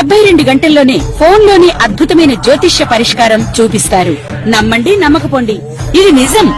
72 గంటల్లోనే ఫోన్లోని అద్భుతమైన జ్యోతిష్య పరిష్కారం చూపిస్తారు. నమ్మండి, నమ్మకపోండి, ఇది నిజం.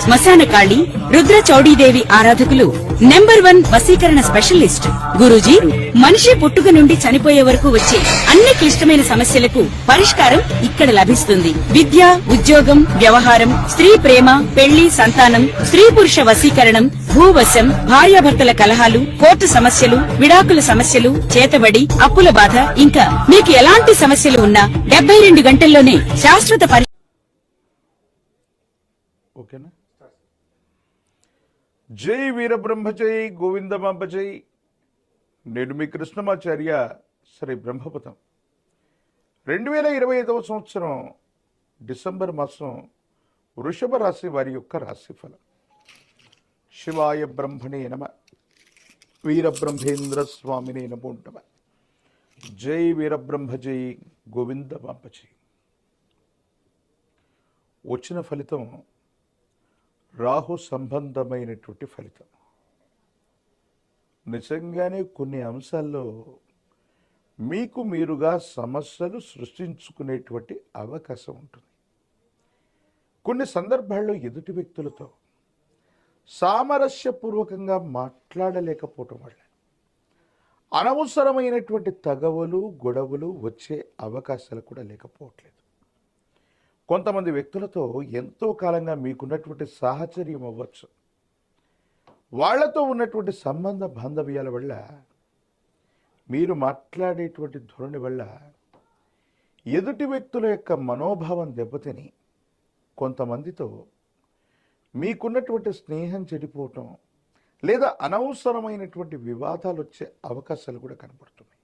శ్మశాన కాళి రుద్ర చౌడీదేవి ఆరాధకులు నంబర్ 1 వశీకరణ స్పెషలిస్ట్. గురూజీ మనిషి పుట్టుక నుండి చనిపోయే వరకు వచ్చే అన్ని క్లిష్టమైన సమస్యలకు పరిష్కారం ఇక్కడ లభిస్తుంది. విద్య, ఉద్యోగం, వ్యవహారం, స్త్రీ ప్రేమ, పెళ్లి, సంతానం, స్త్రీ పురుష వశీకరణం, భూవశం, భార్యాభర్తల కలహాలు, కోర్టు సమస్యలు, విడాకుల సమస్యలు, చేతబడి, అప్పుల బాధ, ఇంకా మీకు ఎలాంటి సమస్యలు ఉన్నా 72 గంటల్లోనే శాశ్వత ఓకేనా? జై వీరబ్రహ్మ జై గోవిందమాంబ జై. నేను మీ కృష్ణమాచార్య శ్రీ బ్రహ్మపదం. 2025వ సంవత్సరం డిసెంబర్ మాసం వృషభ రాశి వారి యొక్క రాశిఫలం. శివాయ బ్రహ్మణే నమ, వీరబ్రహ్మేంద్ర స్వామినే నమో నమ. జై వీరబ్రహ్మ జై గోవిందమాంబ జై. వచ్చిన ఫలితం రాహు సంబంధమైనటువంటి ఫలితం. నిజంగానే కొన్ని అంశాల్లో మీకు మీరుగా సమస్యలు సృష్టించుకునేటువంటి అవకాశం ఉంటుంది. కొన్ని సందర్భాల్లో ఎదుటి వ్యక్తులతో సామరస్యపూర్వకంగా మాట్లాడలేకపోవటం వల్ల అనవసరమైనటువంటి తగవులు, గొడవలు వచ్చే అవకాశాలు కూడా లేకపోవట్లేదు. కొంతమంది వ్యక్తులతో ఎంతో కాలంగా మీకున్నటువంటి సాహచర్యం అవ్వచ్చు, వాళ్లతో ఉన్నటువంటి సంబంధ బాంధవ్యాల వల్ల, మీరు మాట్లాడేటువంటి ధోరణి వల్ల ఎదుటి వ్యక్తుల యొక్క మనోభావం దెబ్బతిని కొంతమందితో మీకున్నటువంటి స్నేహం చెడిపోవటం, లేదా అనవసరమైనటువంటి వివాదాలు వచ్చే అవకాశాలు కూడా కనపడుతున్నాయి.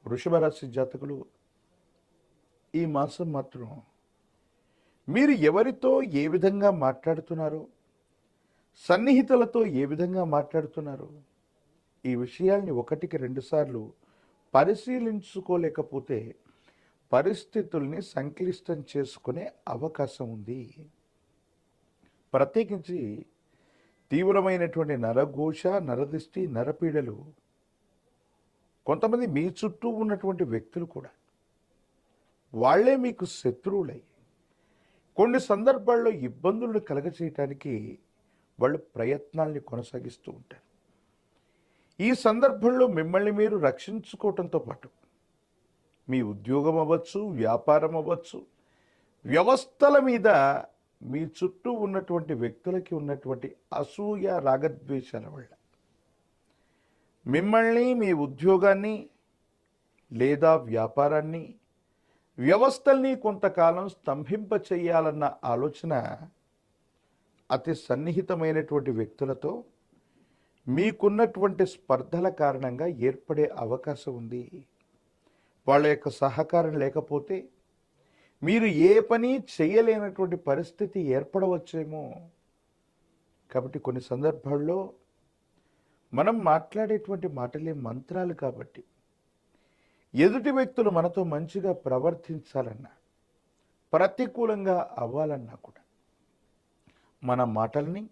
వృషభ రాశి జాతకులు ఈ మాసం మాత్రం మీరు ఎవరితో ఏ విధంగా మాట్లాడుతున్నారో, సన్నిహితులతో ఏ విధంగా మాట్లాడుతున్నారో, ఈ విషయాల్ని 1-2 సార్లు పరిశీలించుకోలేకపోతే పరిస్థితుల్ని సంక్లిష్టం చేసుకునే అవకాశం ఉంది. ప్రత్యేకించి తీవ్రమైనటువంటి నరఘోష, నరదిష్టి, నరపీడలు కొంతమంది మీ చుట్టూ ఉన్నటువంటి వ్యక్తులు కూడా వాళ్లే మీకు శత్రువులై కొన్ని సందర్భాల్లో ఇబ్బందులను కలగచేయటానికి వాళ్ళు ప్రయత్నాల్ని కొనసాగిస్తూ ఉంటారు. ఈ సందర్భంలో మిమ్మల్ని మీరు రక్షించుకోవటంతో పాటు మీ ఉద్యోగం అవ్వచ్చు, వ్యాపారం అవ్వచ్చు, వ్యవస్థల మీద మీ చుట్టూ ఉన్నటువంటి వ్యక్తులకి ఉన్నటువంటి అసూయ, రాగద్వేషాల వల్ల మిమ్మల్ని, మీ ఉద్యోగాన్ని లేదా వ్యాపారాన్ని, వ్యవస్థల్ని కొంతకాలం స్తంభింప చేయాలన్న ఆలోచన అతి సన్నిహితమైనటువంటి వ్యక్తులతో మీకున్నటువంటి స్పర్ధల కారణంగా ఏర్పడే అవకాశం ఉంది. వాళ్ళ యొక్క సహకారం లేకపోతే మీరు ఏ పని చేయలేనటువంటి పరిస్థితి ఏర్పడవచ్చేమో. కాబట్టి కొన్ని సందర్భాల్లో మనం మాట్లాడేటువంటి మాటలే మంత్రాలు. కాబట్టి ఎదుటి వ్యక్తులు మనతో మంచిగా ప్రవర్తించాలన్నా, ప్రతికూలంగా అవ్వాలన్నా కూడా మన మాటల్ని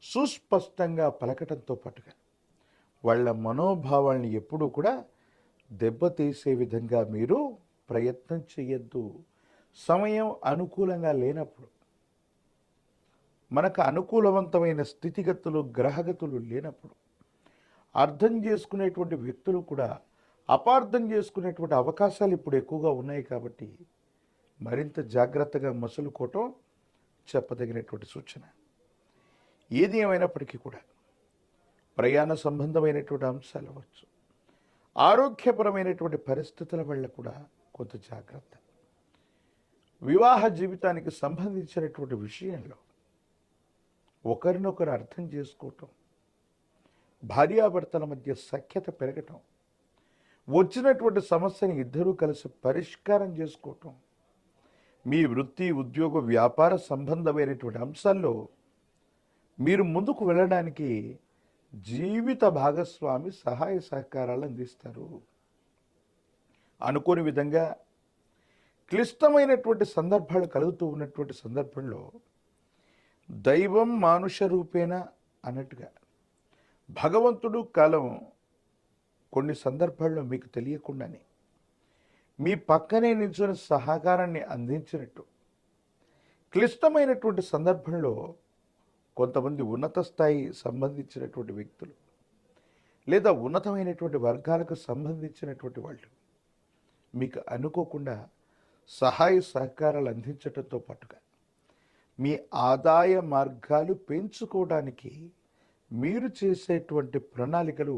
సుస్పష్టంగా పలకటంతో పాటుగా వాళ్ళ మనోభావాల్ని ఎప్పుడూ కూడా దెబ్బతీసే విధంగా మీరు ప్రయత్నం చేయొద్దు. సమయం అనుకూలంగా లేనప్పుడు, మనకు అనుకూలవంతమైన స్థితిగతులు, గ్రహగతులు లేనప్పుడు అర్థం చేసుకునేటువంటి వ్యక్తులు కూడా అపార్థం చేసుకునేటువంటి అవకాశాలు ఇప్పుడు ఎక్కువగా ఉన్నాయి. కాబట్టి మరింత జాగ్రత్తగా మసులుకోవటం చెప్పదగినటువంటి సూచన. ఏది ఏమైనప్పటికీ కూడా ప్రయాణ సంబంధమైనటువంటి అంశాలు అవ్వచ్చు, ఆరోగ్యపరమైనటువంటి పరిస్థితుల వల్ల కూడా కొంత జాగ్రత్త. వివాహ జీవితానికి సంబంధించినటువంటి విషయంలో ఒకరినొకరు అర్థం చేసుకోవటం, భార్యాభర్తల మధ్య సఖ్యత పెరగటం, వచ్చినటువంటి సమస్యని ఇద్దరూ కలిసి పరిష్కారం చేసుకోవటం, మీ వృత్తి, ఉద్యోగ, వ్యాపార సంబంధమైనటువంటి అంశాల్లో మీరు ముందుకు వెళ్ళడానికి జీవిత భాగస్వామి సహాయ సహకారాలు అందిస్తారు. అనుకోని విధంగా క్లిష్టమైనటువంటి సందర్భాలు కలుగుతూ ఉన్నటువంటి సందర్భంలో దైవం మానుష రూపేణ అన్నట్టుగా భగవంతుడు కాలం కొన్ని సందర్భాల్లో మీకు తెలియకుండానే మీ పక్కనే నిల్చొని సహకారాన్ని అందించినట్టు, క్లిష్టమైనటువంటి సందర్భంలో కొంతమంది ఉన్నత స్థాయి సంబంధించినటువంటి వ్యక్తులు లేదా ఉన్నతమైనటువంటి వర్గాలకు సంబంధించినటువంటి వాళ్ళు మీకు అనుకోకుండా సహాయ సహకారాలు అందించడంతో పాటుగా మీ ఆదాయ మార్గాలు పెంచుకోవడానికి మీరు చేసేటువంటి ప్రణాళికలు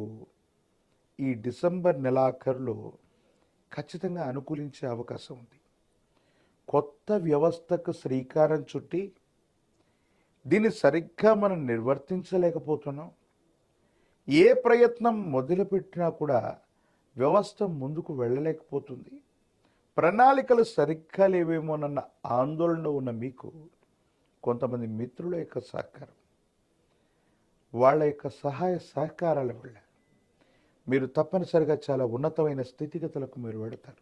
ఈ డిసెంబర్ నెలాఖరులో ఖచ్చితంగా అనుకూలించే అవకాశం ఉంది. కొత్త వ్యవస్థకు శ్రీకారం చుట్టి దీన్ని సరిగ్గా మనం నిర్వర్తించలేకపోతున్నాం. ఏ ప్రయత్నం మొదలుపెట్టినా కూడా వ్యవస్థ ముందుకు వెళ్ళలేకపోతుంది. ప్రణాళికలు సరిగ్గా లేవేమోనన్న ఆందోళన ఉన్న మీకు కొంతమంది మిత్రుల యొక్క సహకారం, వాళ్ళ యొక్క సహాయ సహకారాల వల్ల మీరు తప్పనిసరిగా చాలా ఉన్నతమైన స్థితిగతులకు మీరు వెళతారు.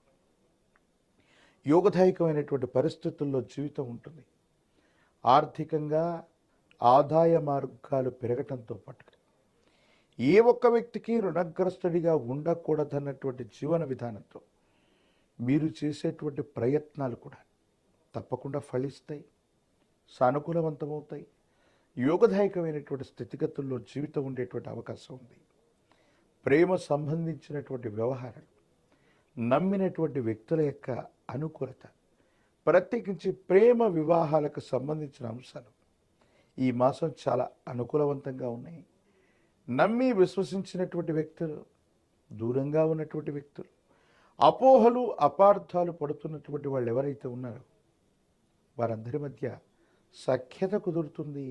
యోగదాయకమైనటువంటి పరిస్థితుల్లో జీవితం ఉంటుంది. ఆర్థికంగా ఆదాయ మార్గాలు పెరగటంతో పాటు ఏ ఒక్క వ్యక్తికి రుణగ్రస్తుడిగా ఉండకూడదన్నటువంటి జీవన విధానంతో మీరు చేసేటువంటి ప్రయత్నాలు కూడా తప్పకుండా ఫలిస్తాయి, సానుకూలవంతమవుతాయి. యోగదాయకమైనటువంటి స్థితిగతుల్లో జీవితం ఉండేటువంటి అవకాశం ఉంది. ప్రేమ సంబంధించినటువంటి వ్యవహారాలు, నమ్మినటువంటి వ్యక్తుల యొక్క అనుకూలత, ప్రత్యేకించి ప్రేమ వివాహాలకు సంబంధించిన అంశాలు ఈ మాసం చాలా అనుకూలవంతంగా ఉన్నాయి. నమ్మి విశ్వసించినటువంటి వ్యక్తులు, దూరంగా ఉన్నటువంటి వ్యక్తులు, అపోహలు అపార్థాలు పడుతున్నటువంటి వాళ్ళు ఎవరైతే ఉన్నారో వారందరి మధ్య సఖ్యత కుదురుతుంది.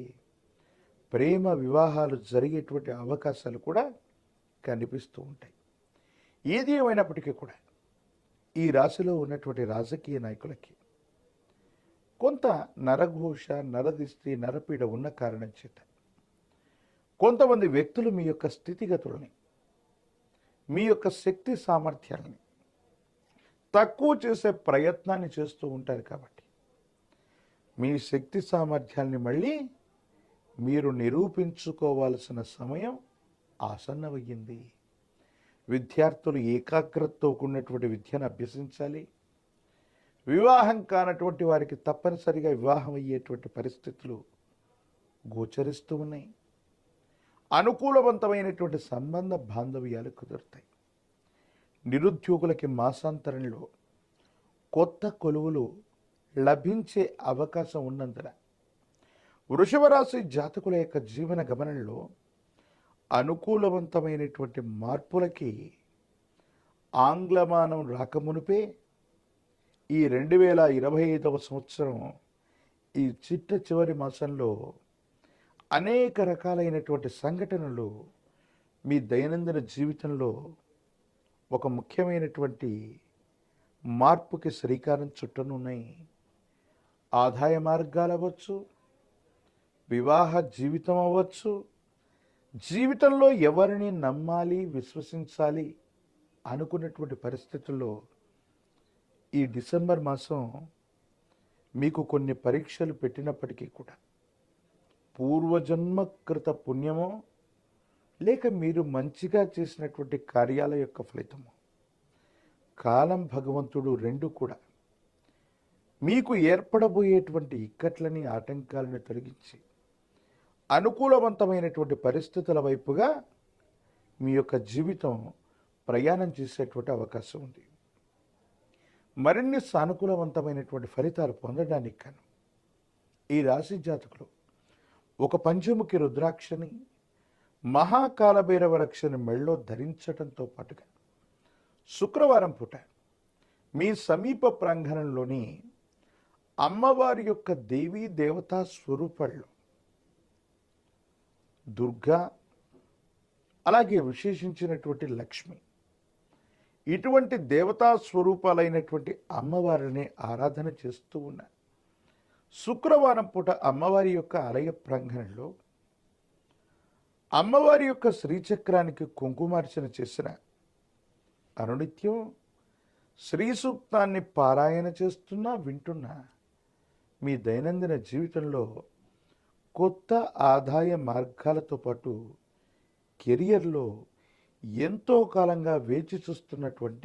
ప్రేమ వివాహాలు జరిగేటువంటి అవకాశాలు కూడా కనిపిస్తూ ఉంటాయి. ఏది ఏమైనప్పటికీ కూడా ఈ రాశిలో ఉన్నటువంటి రాజకీయ నాయకులకి కొంత నరఘోష, నరదిష్టి, నరపీడ ఉన్న కారణం చేత కొంతమంది వ్యక్తులు మీ యొక్క స్థితిగతులని, మీ యొక్క శక్తి సామర్థ్యాలని తక్కువ చేసే ప్రయత్నాన్ని చేస్తూ ఉంటారు. కాబట్టి మీ శక్తి సామర్థ్యాల్ని మళ్ళీ మీరు నిరూపించుకోవాల్సిన సమయం ఆసన్నమయ్యింది. విద్యార్థులు ఏకాగ్రతతో కూడినటువంటి విద్యను అభ్యసించాలి. వివాహం కానటువంటి వారికి తప్పనిసరిగా వివాహం అయ్యేటువంటి పరిస్థితులు గోచరిస్తూ ఉన్నాయి. అనుకూలవంతమైనటువంటి సంబంధ బాంధవ్యాలు కుదురుతాయి. నిరుద్యోగులకి మాసాంతరంలో కొత్త కొలువులు లభించే అవకాశం ఉన్నందున వృషభ రాశి జాతకుల యొక్క జీవన గమనంలో అనుకూలవంతమైనటువంటి మార్పులకి ఆంగ్లమానం రాకమునుపే ఈ 2025వ సంవత్సరం ఈ చివరి మాసంలో అనేక రకాలైనటువంటి సంఘటనలు మీ దైనందిన జీవితంలో ఒక ముఖ్యమైనటువంటి మార్పుకి శ్రీకారం చుట్టనున్నాయి. ఆదాయ మార్గాలు అవ్వచ్చు, వివాహ జీవితం అవ్వచ్చు, జీవితంలో ఎవరిని నమ్మాలి, విశ్వసించాలి అనుకున్నటువంటి పరిస్థితుల్లో ఈ డిసెంబర్ మాసం మీకు కొన్ని పరీక్షలు పెట్టినప్పటికీ కూడా పూర్వజన్మకృత పుణ్యమో లేక మీరు మంచిగా చేసినటువంటి కార్యాల యొక్క ఫలితము, కాలం, భగవంతుడు రెండు కూడా మీకు ఏర్పడబోయేటువంటి ఇక్కట్లని, ఆటంకాలను తొలగించి అనుకూలవంతమైనటువంటి పరిస్థితుల వైపుగా మీ యొక్క జీవితం ప్రయాణం చేసేటువంటి అవకాశం ఉంది. మరిన్ని సానుకూలవంతమైనటువంటి ఫలితాలు పొందడానికి గాను ఈ రాశి జాతకులు ఒక పంచముఖి రుద్రాక్షని, మహాకాలభైరవ రక్షని మెళ్ళో ధరించడంతో పాటుగా శుక్రవారం పూట మీ సమీప ప్రాంగణంలోని అమ్మవారి యొక్క దేవీ దేవతా స్వరూపాల్లో దుర్గా, అలాగే విశేషించినటువంటి లక్ష్మి, ఇటువంటి దేవతా స్వరూపాలైనటువంటి అమ్మవారిని ఆరాధన చేస్తూ ఉన్నారు. శుక్రవారం పూట అమ్మవారి యొక్క ఆలయ ప్రాంగణంలో అమ్మవారి యొక్క శ్రీచక్రానికి కుంకుమార్చన చేసిన అనునిత్యం శ్రీ సూక్తాన్ని పారాయణ చేస్తున్నా, వింటున్నా మీ దైనందిన జీవితంలో కొత్త ఆదాయ మార్గాలతో పాటు కెరియర్లో ఎంతో కాలంగా వేచి చూస్తున్నటువంటి